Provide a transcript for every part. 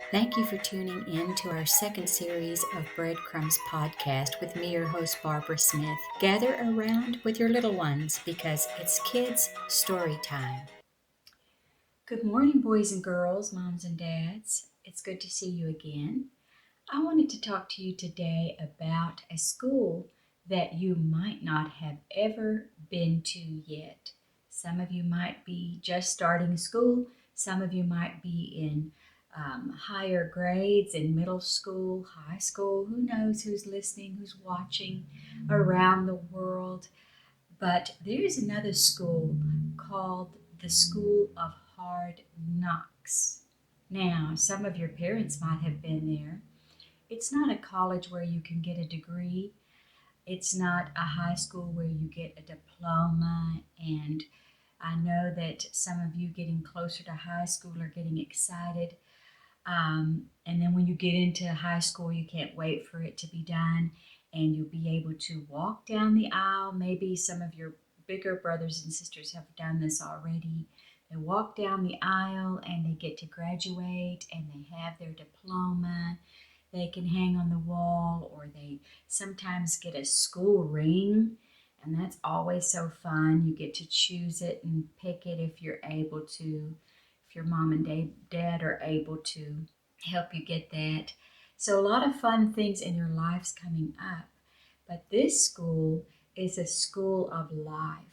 Thank you for tuning in to our second series of Breadcrumbs podcast with me, your host, Barbara Smith. Gather around with your little ones because it's kids' story time. Good morning, boys and girls, moms and dads. It's good to see you again. I wanted to talk to you today about a school that you might not have ever been to yet. Some of you might be just starting school, some of you might be in higher grades in middle school, high school. Who knows who's listening, who's watching around the world? But there's another school called the School of Hard Knocks. Now, some of your parents might have been there. It's not a college where you can get a degree. It's not a high school where you get a diploma. And I know that some of you getting closer to high school are getting excited. And then when you get into high school, you can't wait for it to be done. And you'll be able to walk down the aisle. Maybe some of your bigger brothers and sisters have done this already. They walk down the aisle and they get to graduate and they have their diploma. They can hang on the wall, or they sometimes get a school ring, and that's always so fun. You get to choose it and pick it if you're able to, if your mom and dad are able to help you get that. So, a lot of fun things in your lives coming up. But this school is a school of life.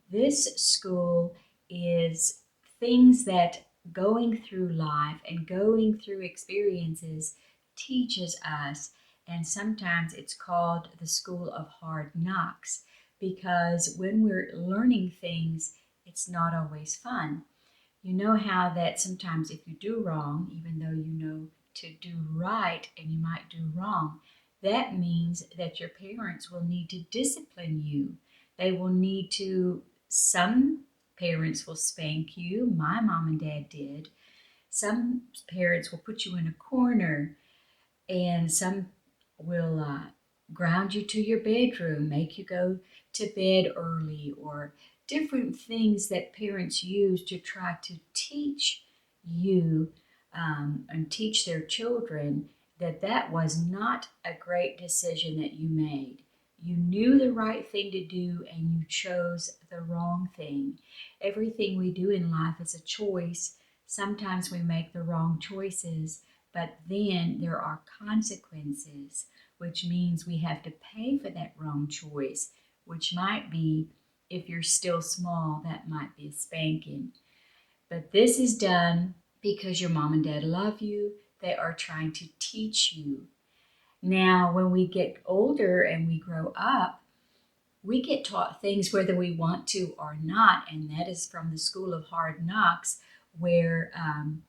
This school is things that going through life and going through experiences teaches us. And sometimes it's called the School of Hard Knocks because when we're learning things, it's not always fun. You know how that sometimes if you do wrong, even though you know to do right and you might do wrong, that means that your parents will need to discipline you. They will need to, some parents will spank you. My mom and dad did. Some parents will put you in a corner, and some will ground you to your bedroom, make you go to bed early, or different things that parents use to try to teach you and teach their children that that was not a great decision that you made. You knew the right thing to do and you chose the wrong thing. Everything we do in life is a choice. Sometimes we make the wrong choices, but then there are consequences, which means we have to pay for that wrong choice, which might be, if you're still small, that might be a spanking. But this is done because your mom and dad love you. They are trying to teach you. Now, when we get older and we grow up, we get taught things whether we want to or not, and that is from the School of Hard Knocks, where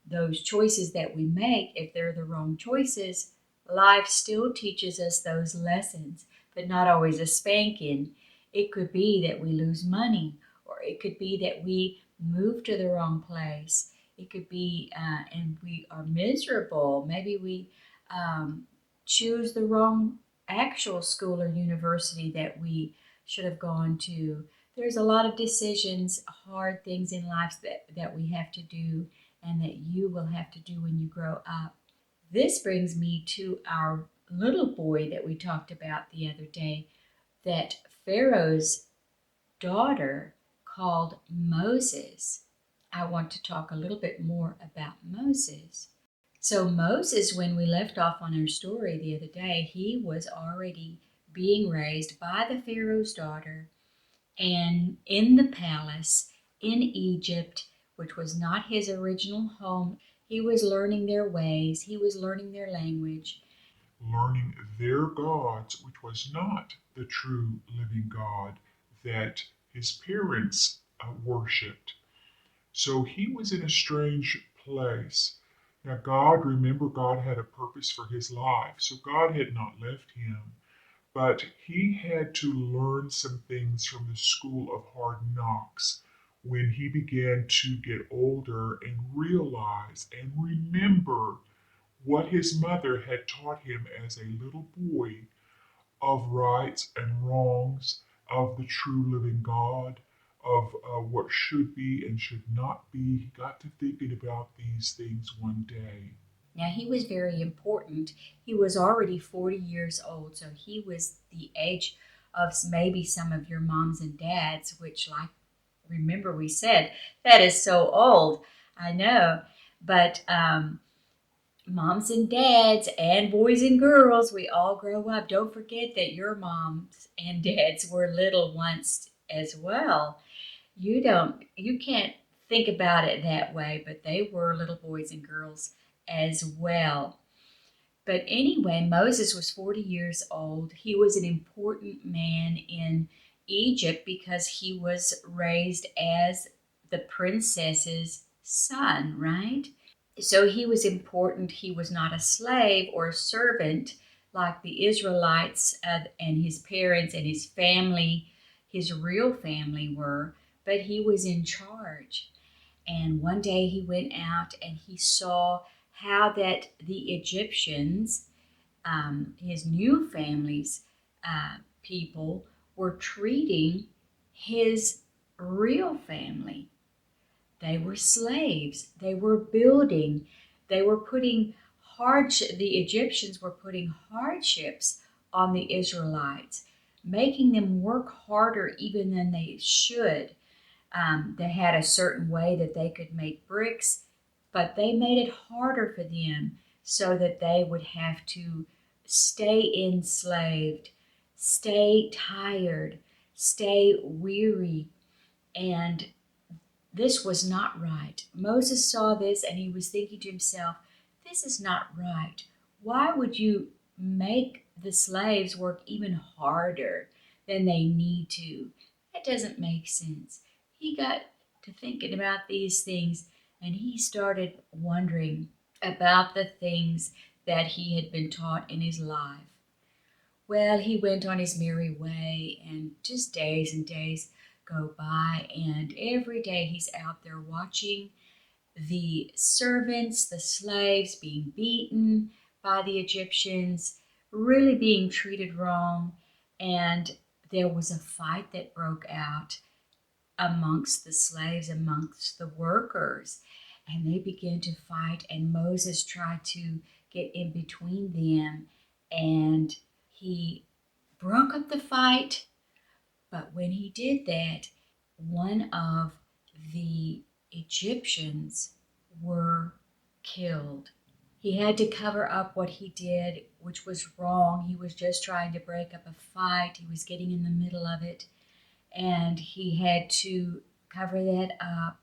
those choices that we make, if they're the wrong choices, life still teaches us those lessons, but not always a spanking. It could be that we lose money, or it could be that we move to the wrong place. It could be, and we are miserable. Maybe we choose the wrong actual school or university that we should have gone to. There's a lot of decisions, hard things in life that we have to do and that you will have to do when you grow up. This brings me to our little boy that we talked about the other day, that Pharaoh's daughter called Moses. I want to talk a little bit more about Moses. So, Moses, when we left off on our story the other day, he was already being raised by the Pharaoh's daughter and in the palace in Egypt, which was not his original home. He was learning their ways, he was learning their language, learning their gods, which was not the true living God that his parents worshipped. So he was in a strange place. Now, remember, God had a purpose for his life. So God had not left him, but he had to learn some things from the school of hard knocks when he began to get older and realize and remember what his mother had taught him as a little boy of rights and wrongs, of the true living God, of what should be and should not be. He got to thinking about these things one day. Now, he was very important. He was already 40 years old, so he was the age of maybe some of your moms and dads, which, like, remember we said, that is so old. I know. But moms and dads and boys and girls, we all grow up. Don't forget that your moms and dads were little once as well. You can't think about it that way, but they were little boys and girls as well. But anyway, Moses was 40 years old. He was an important man in Egypt because he was raised as the princess's son, right? So he was important. He was not a slave or a servant like the Israelites and his parents and his family, his real family were, but he was in charge. And one day he went out and he saw how that the Egyptians, his new family's people, were treating his real family. They were slaves. They were building. They were putting hardship. The Egyptians were putting hardships on the Israelites, making them work harder even than they should. They had a certain way that they could make bricks, but they made it harder for them so that they would have to stay enslaved, stay tired, stay weary, and this was not right. Moses saw this and he was thinking to himself, this is not right. Why would you make the slaves work even harder than they need to? That doesn't make sense. He got to thinking about these things and he started wondering about the things that he had been taught in his life. Well, he went on his merry way, and just days and days go by, and every day he's out there watching the servants, the slaves being beaten by the Egyptians, really being treated wrong. And there was a fight that broke out amongst the slaves, amongst the workers, and they began to fight, and Moses tried to get in between them, and he broke up the fight. But when he did that, one of the Egyptians were killed. He had to cover up what he did, which was wrong. He was just trying to break up a fight. He was getting in the middle of it, and he had to cover that up,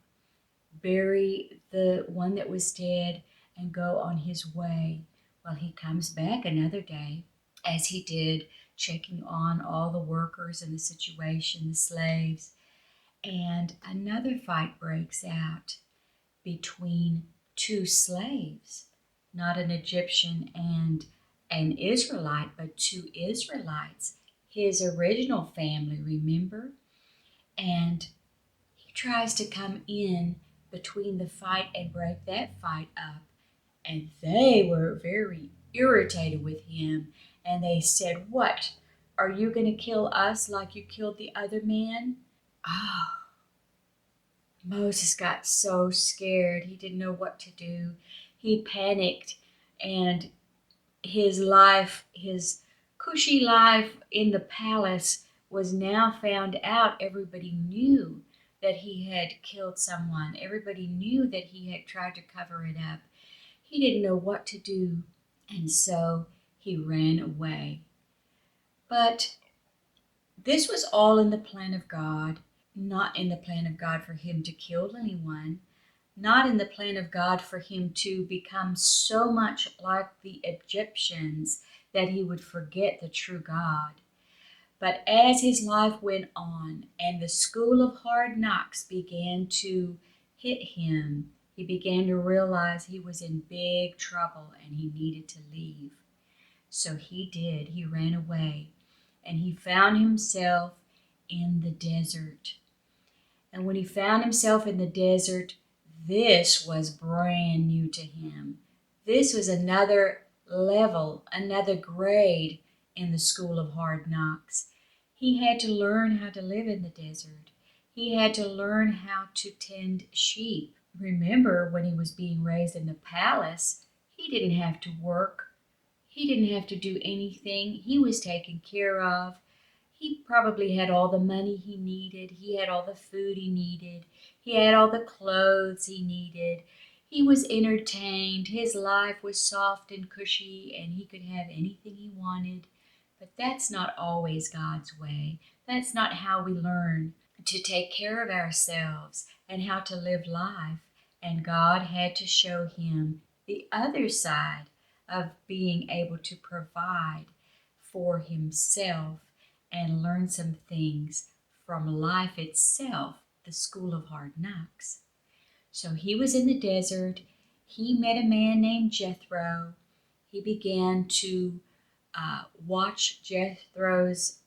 bury the one that was dead, and go on his way. Well, he comes back another day, as he did, checking on all the workers and the situation, the slaves, and another fight breaks out between two slaves, not an Egyptian and an Israelite, but two Israelites, his original family, remember? And he tries to come in between the fight and break that fight up. And they were very irritated with him. And they said, what? Are you going to kill us like you killed the other man? Oh, Moses got so scared. He didn't know what to do. He panicked. And his life, his cushy life in the palace, was now found out. Everybody knew that he had killed someone. Everybody knew that he had tried to cover it up. He didn't know what to do, and so he ran away. But this was all in the plan of God, not in the plan of God for him to kill anyone, not in the plan of God for him to become so much like the Egyptians that he would forget the true God. But as his life went on and the school of hard knocks began to hit him, he began to realize he was in big trouble and he needed to leave. So he did. He ran away and he found himself in the desert. And when he found himself in the desert, this was brand new to him. This was another level, another grade in the school of hard knocks. He had to learn how to live in the desert. He had to learn how to tend sheep. Remember, when he was being raised in the palace, he He didn't have to work. He didn't have to do anything. He was taken care of. He probably had all the money he needed. He had all the food he needed. He had all the clothes he needed. He was entertained. His life was soft and cushy, and he could have anything he wanted. But that's not always God's way. That's not how we learn to take care of ourselves and how to live life. And God had to show him the other side of being able to provide for himself and learn some things from life itself, the school of hard knocks. So he was in the desert. He met a man named Jethro. He began to watch Jethro's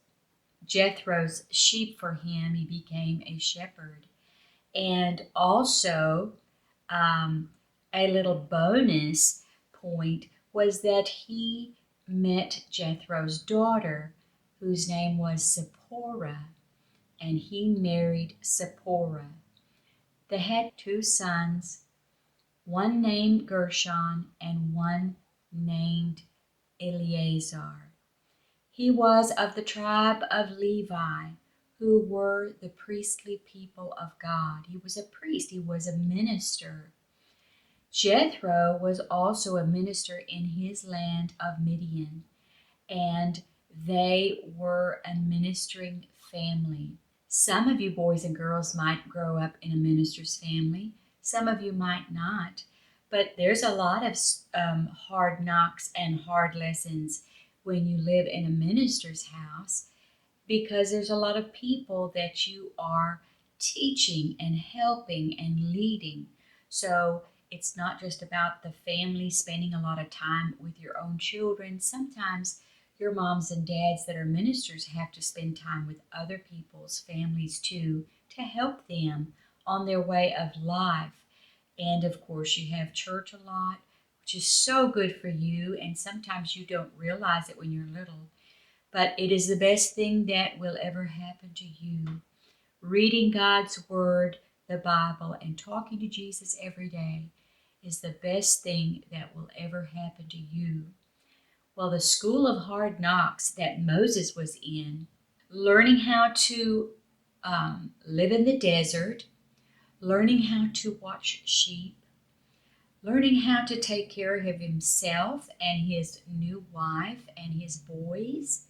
sheep for him. He became a shepherd. And also, um, a little bonus point was that he met Jethro's daughter, whose name was Zipporah, and he married Zipporah. They had two sons, one named Gershon and one named Eleazar. He was of the tribe of Levi, who were the priestly people of God. He was a priest, he was a minister. Jethro was also a minister in his land of Midian, and they were a ministering family. Some of you boys and girls might grow up in a minister's family, some of you might not. But there's a lot of hard knocks and hard lessons when you live in a minister's house, because there's a lot of people that you are teaching and helping and leading. So it's not just about the family spending a lot of time with your own children. Sometimes your moms and dads that are ministers have to spend time with other people's families too, to help them on their way of life. And of course, you have church a lot, which is so good for you. And sometimes you don't realize it when you're little, but it is the best thing that will ever happen to you. Reading God's Word, the Bible, and talking to Jesus every day is the best thing that will ever happen to you. Well, the school of hard knocks that Moses was in, learning how to live in the desert, learning how to watch sheep, learning how to take care of himself and his new wife and his boys.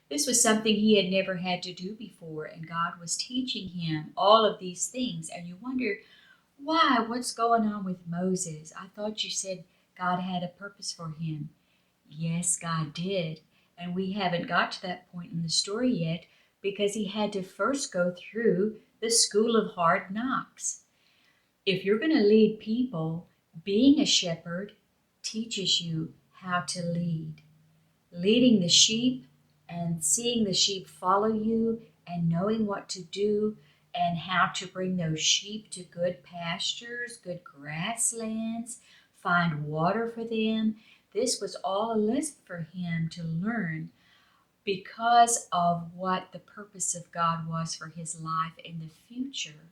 This was something he had never had to do before, and God was teaching him all of these things. And you wonder, why? What's going on with Moses? I thought you said God had a purpose for him. Yes, God did. And we haven't got to that point in the story yet, because he had to first go through the school of hard knocks. If you're going to lead people, being a shepherd teaches you how to lead. Leading the sheep and seeing the sheep follow you and knowing what to do and how to bring those sheep to good pastures, good grasslands, find water for them. This was all a lesson for him to learn, because of what the purpose of God was for his life in the future.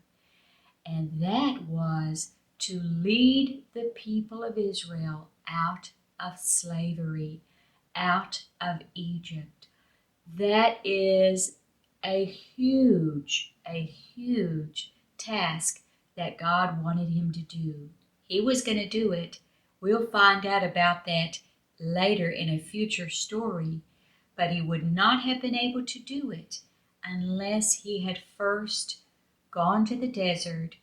And that was to lead the people of Israel out of slavery, out of Egypt. That is a huge task that God wanted him to do. He was going to do it. We'll find out about that later in a future story, but he would not have been able to do it unless he had first gone to the desert,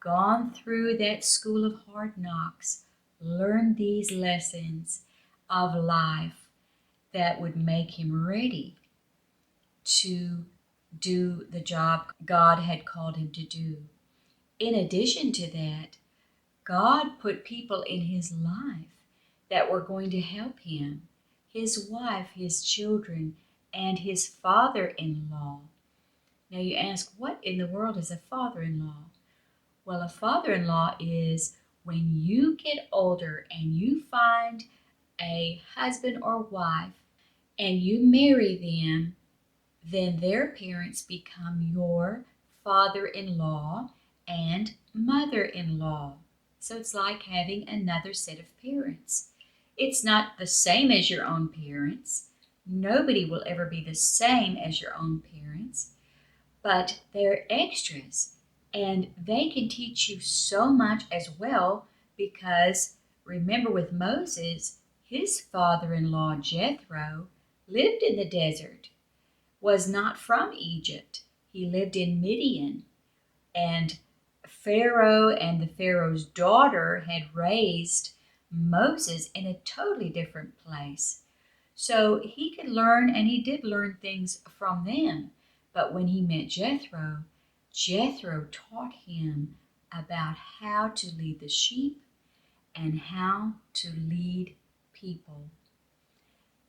gone through that school of hard knocks, learned these lessons of life that would make him ready to do the job God had called him to do. In addition to that, God put people in his life that were going to help him, his wife, his children, and his father-in-law. Now you ask, what in the world is a father-in-law? Well, a father-in-law is when you get older and you find a husband or wife and you marry them, then their parents become your father-in-law and mother-in-law. So it's like having another set of parents. It's not the same as your own parents. Nobody will ever be the same as your own parents, but they're extras and they can teach you so much as well because remember with Moses, his father in law Jethro lived in the desert, was not from Egypt. He lived in Midian, and Pharaoh and the Pharaoh's daughter had raised Moses in a totally different place. So he could learn, and he did learn things from them. But when he met Jethro, Jethro taught him about how to lead the sheep and how to lead people.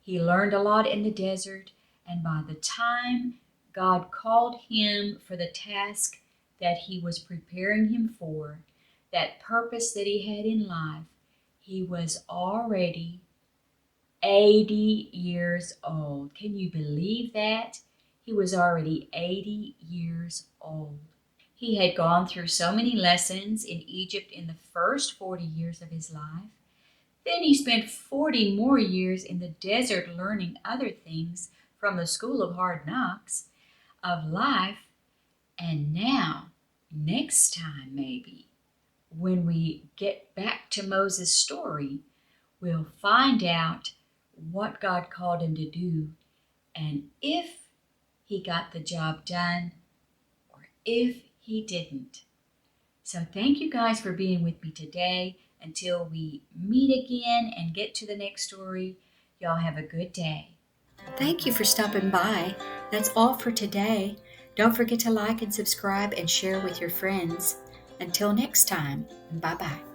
He learned a lot in the desert, and by the time God called him for the task that he was preparing him for, that purpose that he had in life, he was already 80 years old. Can you believe that? He was already 80 years old. He had gone through so many lessons in Egypt in the first 40 years of his life. Then he spent 40 more years in the desert learning other things from the school of hard knocks of life. And now, next time maybe, when we get back to Moses' story, we'll find out what God called him to do and if he got the job done or if he didn't. So thank you guys for being with me today. Until we meet again and get to the next story, y'all have a good day. Thank you for stopping by. That's all for today. Don't forget to like and subscribe and share with your friends. Until next time, bye bye.